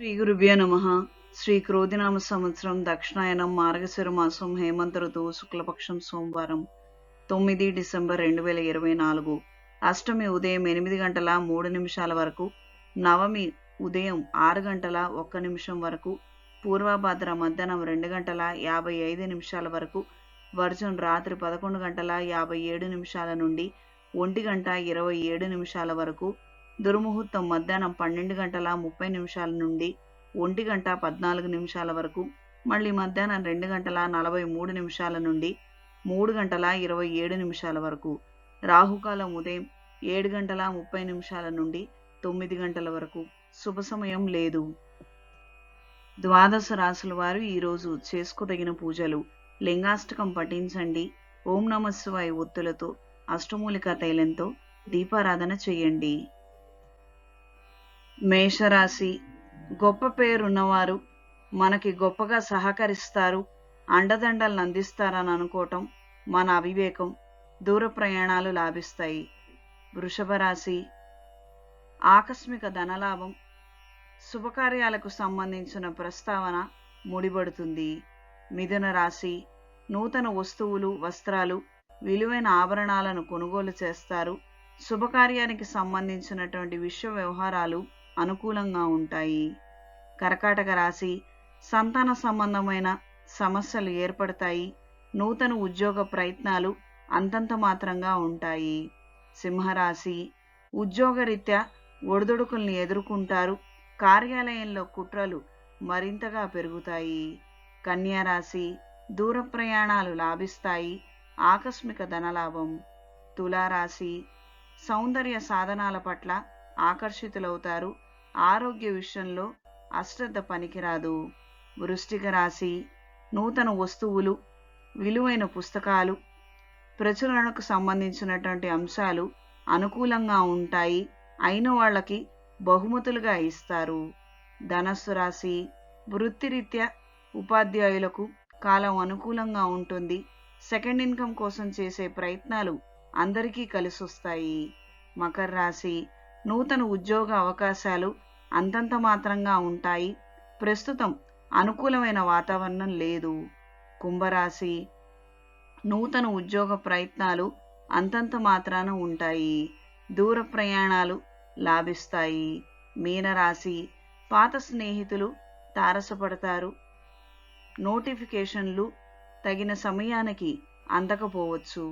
శ్రీ గురుభ్యో నమః. శ్రీ క్రోధినామ సంవత్సరం దక్షిణాయనం మార్గశిర మాసం హేమంత ఋతువు శుక్లపక్షం సోమవారం 9 డిసెంబర్ 2024. అష్టమి ఉదయం 8 గంటల 3 వరకు, నవమి ఉదయం 6 గంటల 1 వరకు, పూర్వభద్ర మధ్యాహ్నం 2 గంటల 55 వరకు, వర్జం రాత్రి 11 గంటల 57 నుండి 1 గంట 27 వరకు, దుర్ముహూర్తం మధ్యాహ్నం 12 గంటల 30 నుండి 1 గంట 14 వరకు, మళ్ళీ మధ్యాహ్నం 2 గంటల 43 నుండి 3 గంటల 27 వరకు, రాహుకాలం ఉదయం 7 గంటల 30 నుండి 9 గంటల వరకు. శుభ సమయం లేదు. ద్వాదశ రాశుల వారు ఈరోజు చేసుకోదగిన పూజలు: లింగాష్టకం పఠించండి. ఓం నమః శివాయ ఒత్తులతో, అష్టమూలికా తైలంతో దీపారాధన చేయండి. మేషరాశి: గొప్ప పేరున్నవారు మనకి గొప్పగా సహకరిస్తారు, అండదండలను అందిస్తారని అనుకోవటం మన అవివేకం. దూర ప్రయాణాలు లాభిస్తాయి. వృషభ రాశి: ఆకస్మిక ధనలాభం, శుభకార్యాలకు సంబంధించిన ప్రస్తావన ముడిపడుతుంది. మిథున రాశి: నూతన వస్తువులు, వస్త్రాలు, విలువైన ఆభరణాలను కొనుగోలు చేస్తారు. శుభకార్యానికి సంబంధించినటువంటి విశ్వ వ్యవహారాలు అనుకూలంగా ఉంటాయి. కర్కాటక రాశి: సంతాన సంబంధమైన సమస్యలు ఏర్పడతాయి. నూతన ఉద్యోగ ప్రయత్నాలు అంతంత మాత్రంగా ఉంటాయి. సింహరాశి: ఉద్యోగరీత్యా ఒడిదుడుకుల్ని ఎదుర్కొంటారు. కార్యాలయంలో కుట్రలు మరింతగా పెరుగుతాయి. కన్యా రాశి: దూర ప్రయాణాలు లాభిస్తాయి. ఆకస్మిక ధనలాభం. తులారాశి: సౌందర్య సాధనాల పట్ల ఆకర్షితులవుతారు. ఆరోగ్య విషయంలో అశ్రద్ధ పనికిరాదు. వృశ్చిక రాశి: నూతన వస్తువులు, విలువైన పుస్తకాలు, ప్రచురణకు సంబంధించినటువంటి అంశాలు అనుకూలంగా ఉంటాయి. అయిన వాళ్ళకి బహుమతులుగా ఇస్తారు. ధనస్సు రాశి: వృత్తిరీత్యా ఉపాధ్యాయులకు కాలం అనుకూలంగా ఉంటుంది. సెకండ్ ఇన్కమ్ కోసం చేసే ప్రయత్నాలు అందరికీ కలిసొస్తాయి. మకర రాశి: నూతన ఉద్యోగ అవకాశాలు అంతంత మాత్రంగా ఉంటాయి. ప్రస్తుతం అనుకూలమైన వాతావరణం లేదు. కుంభరాశి: నూతన ఉద్యోగ ప్రయత్నాలు అంతంత మాత్రాన ఉంటాయి. దూర ప్రయాణాలు లాభిస్తాయి. మీనరాశి: పాత స్నేహితులు తారసపడతారు. నోటిఫికేషన్లు తగిన సమయానికి అందకపోవచ్చు.